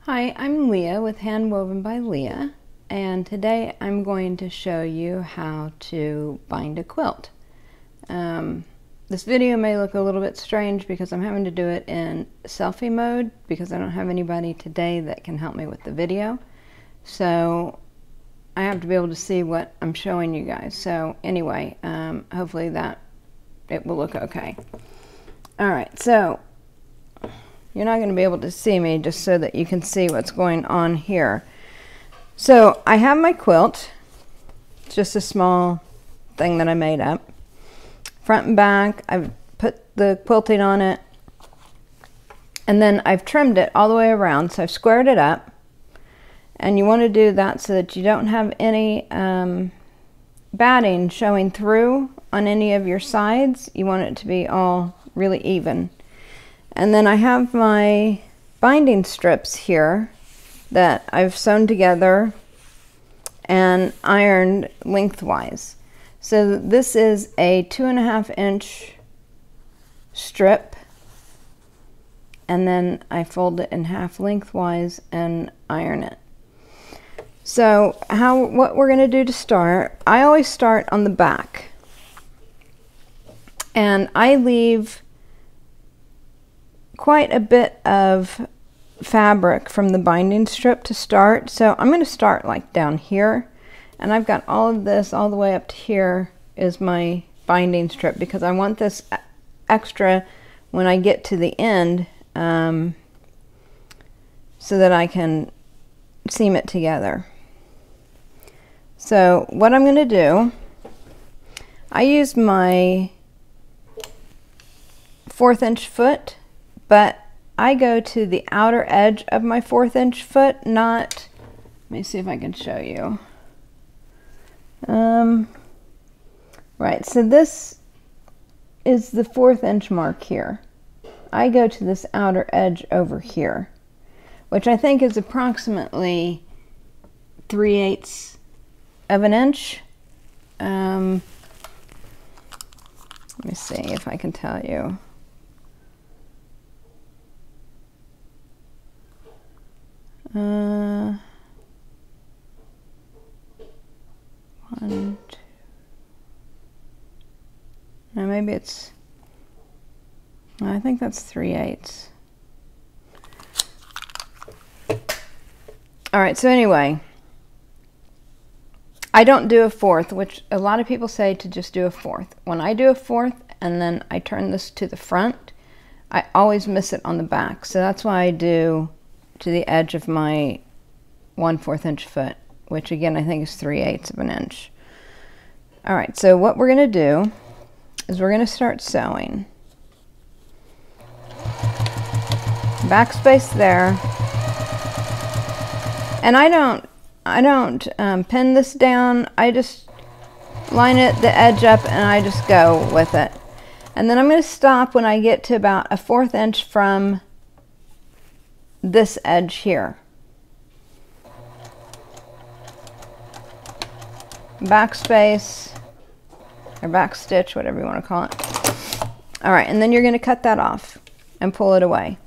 Hi, I'm Leah with Hand Woven by Leah, and today I'm going to show you how to bind a quilt. This video may look a little bit strange because I'm having to do it in selfie mode because I don't have anybody today that can help me with the video. So I have to be able to see what I'm showing you guys. So anyway, hopefully that it will look okay. Alright, so you're not going to be able to see me just so that you can see what's going on here. So I have my quilt. It's just a small thing that I made up. Front and back, I've put the quilting on it. And then I've trimmed it all the way around. So I've squared it up. And you want to do that so that you don't have any batting showing through on any of your sides. You want it to be all really even. And then I have my binding strips here that I've sewn together and ironed lengthwise. So this is a 2.5 inch strip, and then I fold it in half lengthwise and iron it. So what we're going to do to start, I always start on the back, and I leave quite a bit of fabric from the binding strip to start. So I'm going to start like down here, and I've got all of this all the way up to here is my binding strip because I want this extra when I get to the end so that I can seam it together. So what I'm going to do, I use my 1/4 inch foot, but I go to the outer edge of my 1/4 inch foot, not, let me see if I can show you. Right, so this is the 1/4 inch mark here. I go to this outer edge over here, which I think is approximately 3/8 of an inch. Let me see if I can tell you. One, two. Now maybe it's, I think that's 3/8. Alright, so anyway, I don't do a 1/4, which a lot of people say to just do a 1/4. When I do a 1/4 and then I turn this to the front, I always miss it on the back. So that's why I do to the edge of my 1/4 inch foot, which again I think is 3/8 of an inch. Alright, so what we're going to do is we're going to start sewing. Backspace there. And I don't pin this down. I just line it the edge up and I just go with it. And then I'm going to stop when I get to about a 1/4 inch from this edge here. Backspace or back stitch, whatever you want to call it. Alright, and then you're going to cut that off and pull it away.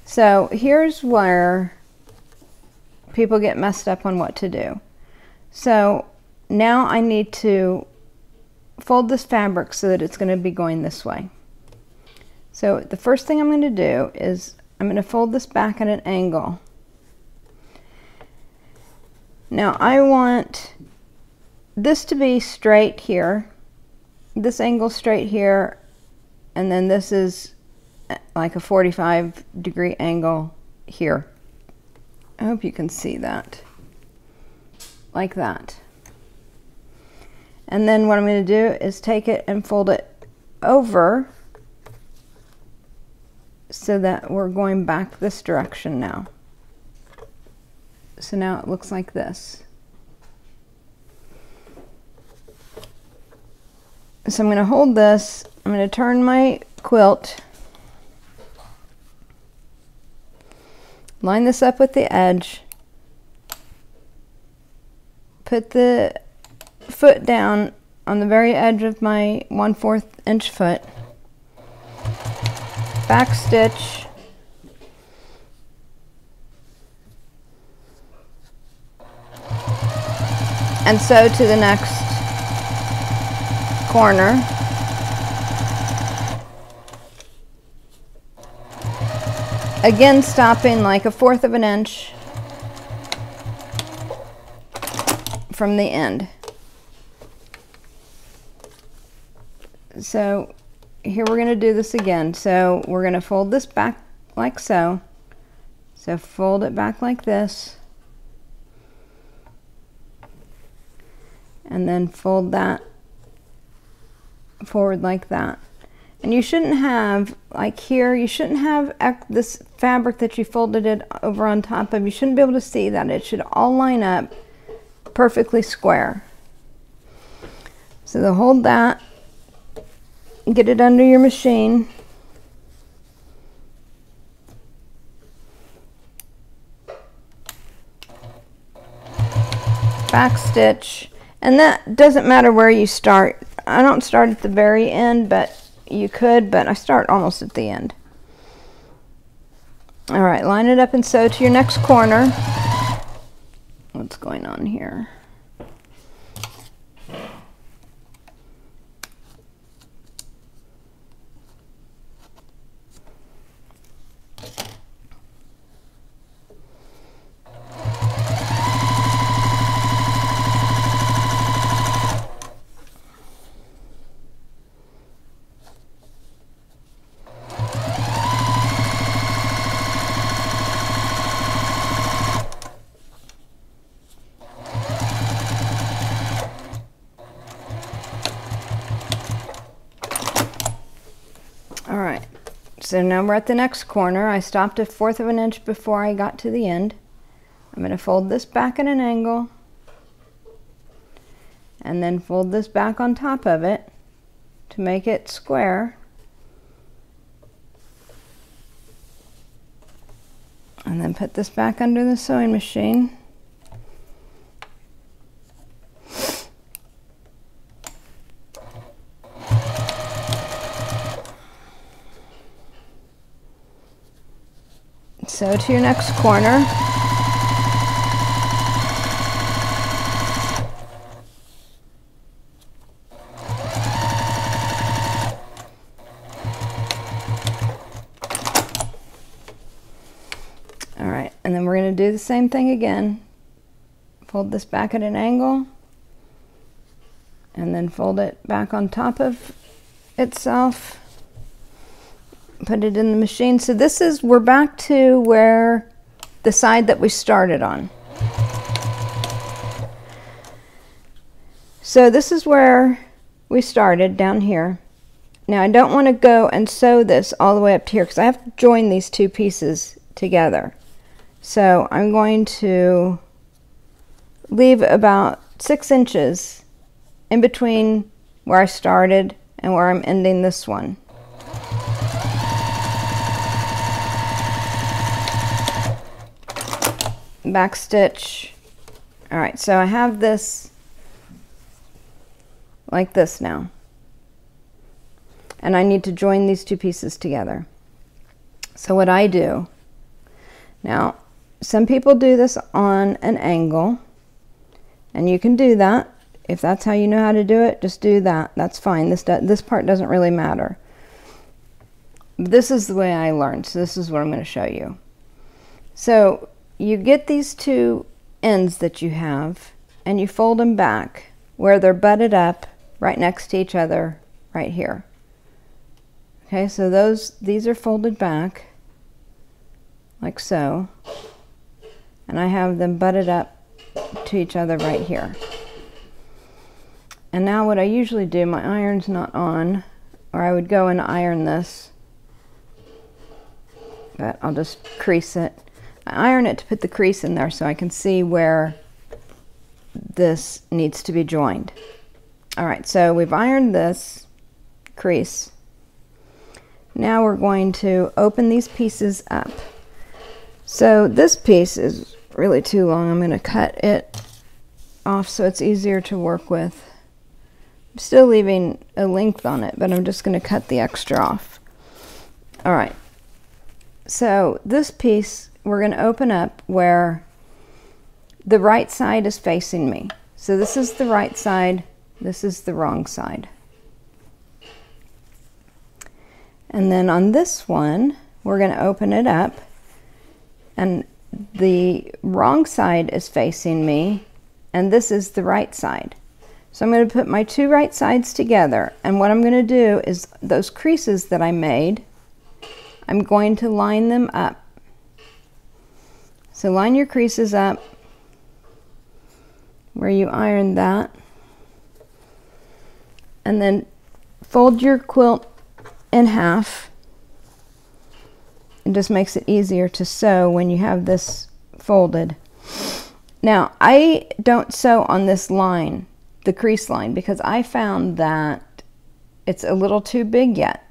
So here's where people get messed up on what to do. So now I need to fold this fabric so that it's going to be going this way. So the first thing I'm going to do is I'm going to fold this back at an angle. Now I want this to be straight here, this angle straight here, and then this is like a 45-degree angle here. I hope you can see that, like that. And then what I'm going to do is take it and fold it over so that we're going back this direction now. So now it looks like this. So I'm going to hold this, I'm going to turn my quilt, line this up with the edge, put the foot down on the very edge of my 1/4 inch foot, back stitch, and sew to the next corner. Again, stopping like 1/4 of an inch from the end. So here we're going to do this again. So we're going to fold this back like so. So fold it back like this. And then fold that forward like that. And you shouldn't have, like here, you shouldn't have this fabric that you folded it over on top of. You shouldn't be able to see that. It should all line up perfectly square. So to hold that, get it under your machine. Back stitch. And that doesn't matter where you start. I don't start at the very end, but you could, but I start almost at the end. All right, line it up and sew to your next corner. What's going on here? All right, so now we're at the next corner. I stopped 1/4 of an inch before I got to the end. I'm going to fold this back at an angle and then fold this back on top of it to make it square. And then put this back under the sewing machine. Sew to your next corner. All right, and then we're going to do the same thing again. Fold this back at an angle and then fold it back on top of itself. Put it in the machine. So this is, we're back to where the side that we started on. So this is where we started, down here. Now I don't want to go and sew this all the way up to here because I have to join these two pieces together. So I'm going to leave about 6 inches in between where I started and where I'm ending this one. Back stitch. All right, so I have this like this now, and I need to join these two pieces together. So what I do now, some people do this on an angle, and you can do that. If that's how you know how to do it, just do that. That's fine. This part doesn't really matter. This is the way I learned, so this is what I'm going to show you. So you get these two ends that you have and you fold them back where they're butted up right next to each other right here. Okay, so these are folded back like so, and I have them butted up to each other right here. And now what I usually do, my iron's not on, or I would go and iron this, but I'll just crease it. I iron it to put the crease in there so I can see where this needs to be joined. All right, so we've ironed this crease. Now we're going to open these pieces up. So this piece is really too long. I'm going to cut it off so it's easier to work with. I'm still leaving a length on it, but I'm just going to cut the extra off. All right, so this piece we're going to open up where the right side is facing me. So this is the right side, this is the wrong side. And then on this one, we're going to open it up, and the wrong side is facing me, and this is the right side. So I'm going to put my two right sides together, and what I'm going to do is those creases that I made, I'm going to line them up. So line your creases up where you ironed that, and then fold your quilt in half. It just makes it easier to sew when you have this folded. Now, I don't sew on this line, the crease line, because I found that it's a little too big yet.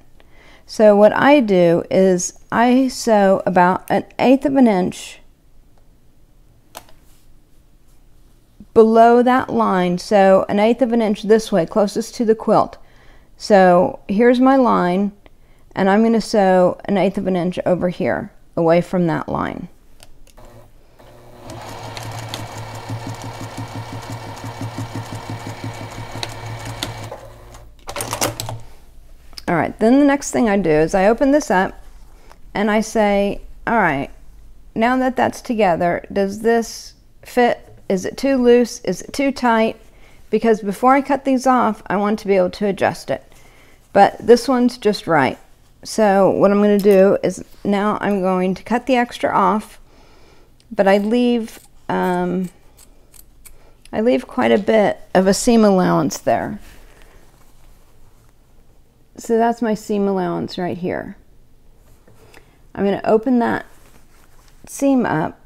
So what I do is I sew about 1/8 of an inch below that line, so 1/8 of an inch this way, closest to the quilt. So here's my line, and I'm going to sew 1/8 of an inch over here, away from that line. All right, then the next thing I do is I open this up and I say, all right, now that that's together, does this fit? Is it too loose? Is it too tight? Because before I cut these off, I want to be able to adjust it. But this one's just right. So what I'm going to do is now I'm going to cut the extra off, but I leave quite a bit of a seam allowance there. So that's my seam allowance right here. I'm going to open that seam up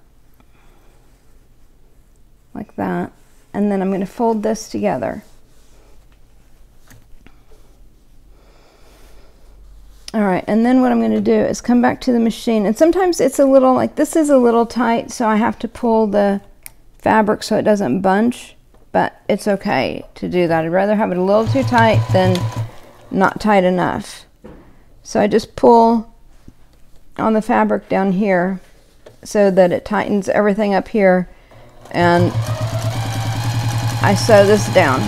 like that, and then I'm going to fold this together. All right, and then what I'm going to do is come back to the machine, and sometimes it's a little, like this is a little tight, so I have to pull the fabric so it doesn't bunch, but it's okay to do that. I'd rather have it a little too tight than not tight enough. So I just pull on the fabric down here so that it tightens everything up here, and I sew this down.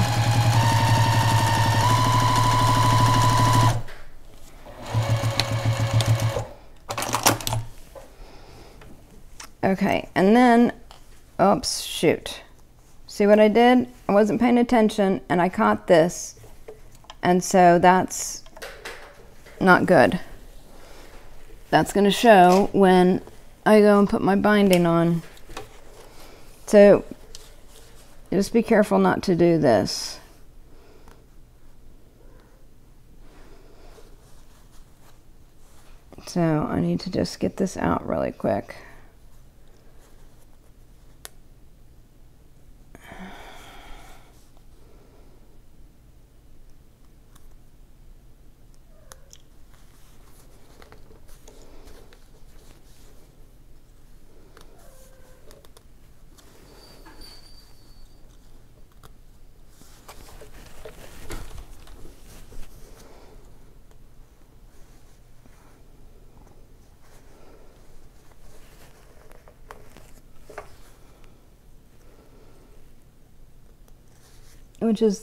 Okay, and then, oops, shoot. See what I did? I wasn't paying attention and I caught this, and so that's not good. That's going to show when I go and put my binding on. So just be careful not to do this. So I need to just get this out really quick.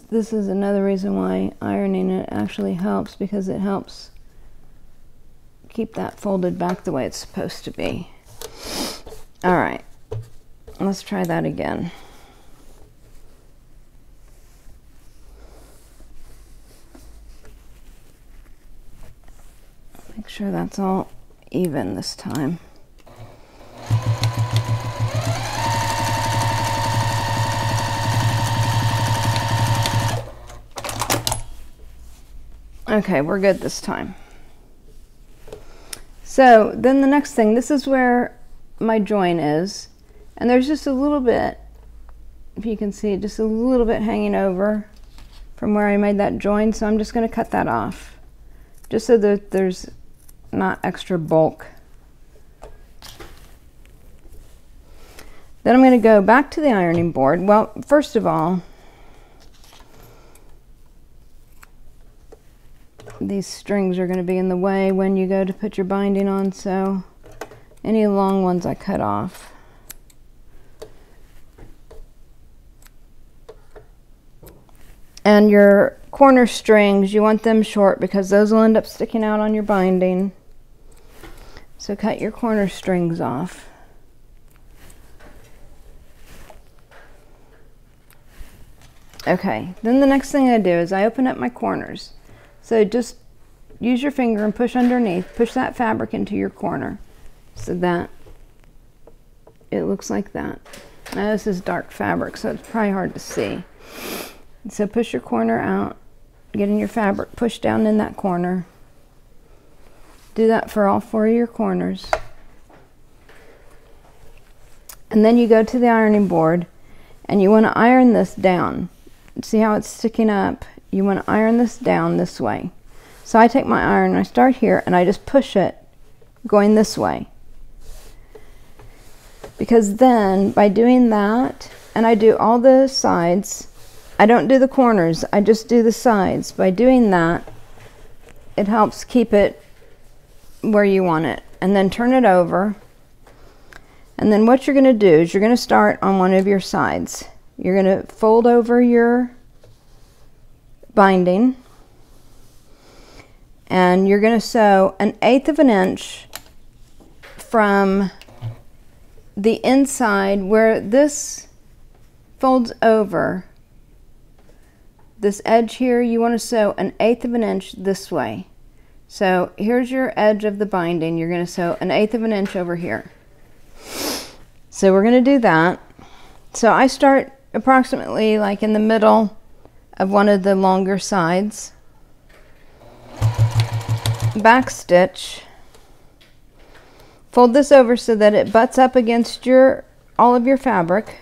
This is another reason why ironing it actually helps, because it helps keep that folded back the way it's supposed to be. All right, let's try that again. Make sure that's all even this time. Okay, we're good this time. So then the next thing, this is where my join is, and there's just a little bit, if you can see, just a little bit hanging over from where I made that join, so I'm just going to cut that off, just so that there's not extra bulk. Then I'm going to go back to the ironing board. Well, first of all, these strings are going to be in the way when you go to put your binding on, so any long ones I cut off. And your corner strings, you want them short because those will end up sticking out on your binding. So cut your corner strings off. Okay, then the next thing I do is I open up my corners. So just use your finger and push underneath, push that fabric into your corner so that it looks like that. Now this is dark fabric, so it's probably hard to see. So push your corner out, getting your fabric pushed down in that corner. Do that for all 4 of your corners. And then you go to the ironing board and you want to iron this down. See how it's sticking up? You want to iron this down this way. So I take my iron and I start here and I just push it going this way. Because then by doing that, and I do all the sides, I don't do the corners, I just do the sides. By doing that, it helps keep it where you want it. And then turn it over. And then what you're going to do is you're going to start on one of your sides. You're going to fold over your binding. And you're going to sew 1/8 of an inch from the inside where this folds over. This edge here, you want to sew 1/8 of an inch this way. So here's your edge of the binding. You're going to sew 1/8 of an inch over here. So we're going to do that. So I start approximately like in the middle of one of the longer sides. Back stitch. Fold this over so that it butts up against all of your fabric.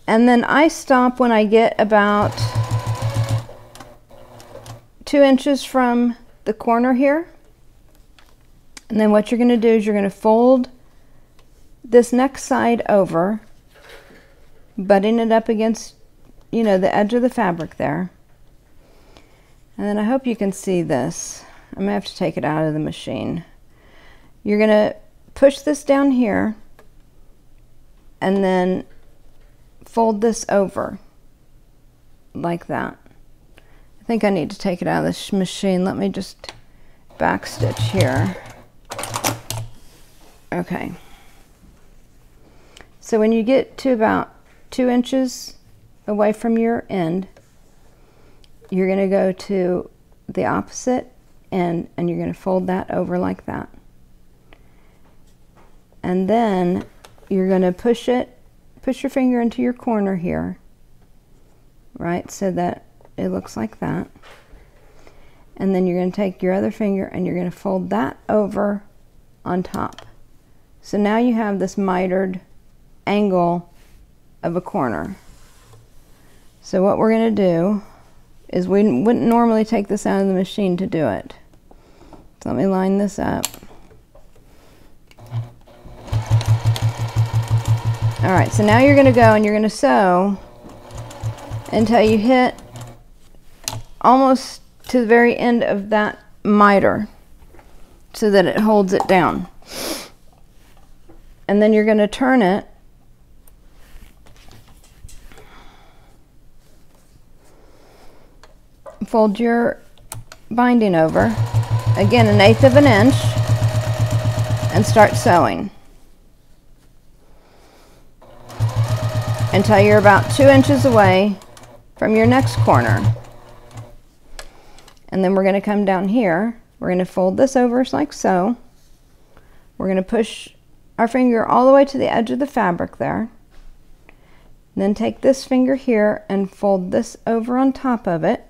And then I stop when I get about 2 inches from the corner here. And then what you're going to do is you're going to fold this next side over, butting it up against, you know, the edge of the fabric there. And then I hope you can see this. I'm going to have to take it out of the machine. You're going to push this down here and then fold this over like that. I think I need to take it out of this machine. Let me just back stitch here. Okay. So when you get to about 2 inches away from your end, you're going to go to the opposite end and you're going to fold that over like that. And then you're going to push your finger into your corner here, right, so that it looks like that. And then you're going to take your other finger and you're going to fold that over on top. So now you have this mitered angle of a corner. So what we're going to do is we wouldn't normally take this out of the machine to do it. So let me line this up. Alright, so now you're going to go and you're going to sew until you hit almost to the very end of that miter so that it holds it down. And then you're going to turn it fold your binding over, again 1/8 of an inch, and start sewing until you're about 2 inches away from your next corner. And then we're going to come down here, we're going to fold this over like so. We're going to push our finger all the way to the edge of the fabric there. Then take this finger here and fold this over on top of it.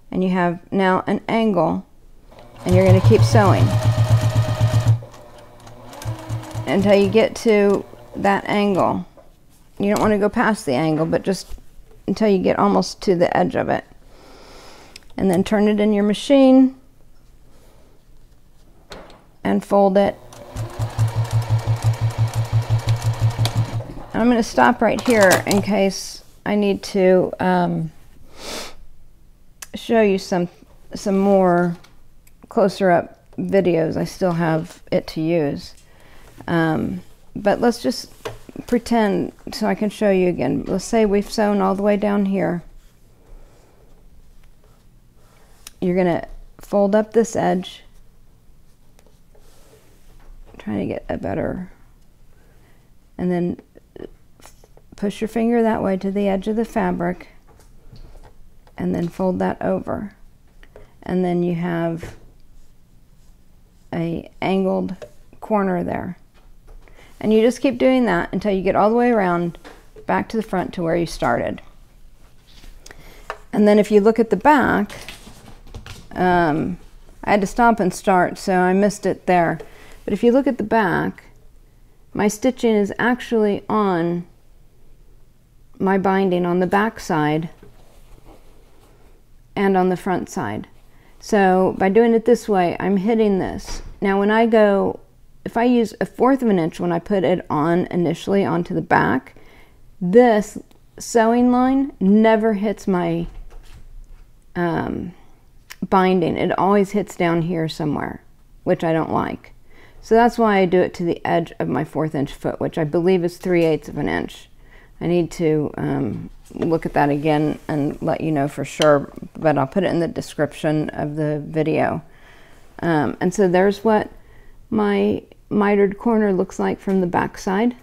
And you have now an angle, and you're going to keep sewing until you get to that angle. You don't want to go past the angle, but just until you get almost to the edge of it. And then turn it in your machine and fold it. And I'm going to stop right here in case I need to show you some more closer up videos. I still have it to use, but let's just pretend so I can show you again. Let's say we've sewn all the way down here. You're going to fold up this edge. I'm trying to get a better, and then push your finger that way to the edge of the fabric, and then fold that over. And then you have a angled corner there. And you just keep doing that until you get all the way around back to the front to where you started. And then if you look at the back, I had to stop and start, so I missed it there. But if you look at the back, my stitching is actually on my binding on the back side and on the front side. So by doing it this way, I'm hitting this. Now when I go, if I use 1/4 of an inch when I put it on initially onto the back, this sewing line never hits my binding. It always hits down here somewhere, which I don't like. So that's why I do it to the edge of my 1/4 inch foot, which I believe is 3/8 of an inch. I need to look at that again and let you know for sure, but I'll put it in the description of the video. And so there's what my mitered corner looks like from the back side.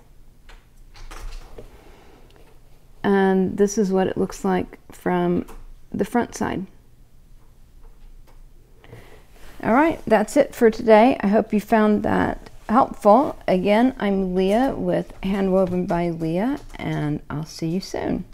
And this is what it looks like from the front side. All right, that's it for today. I hope you found that helpful. Again, I'm Leah with Handwoven by Leah, and I'll see you soon.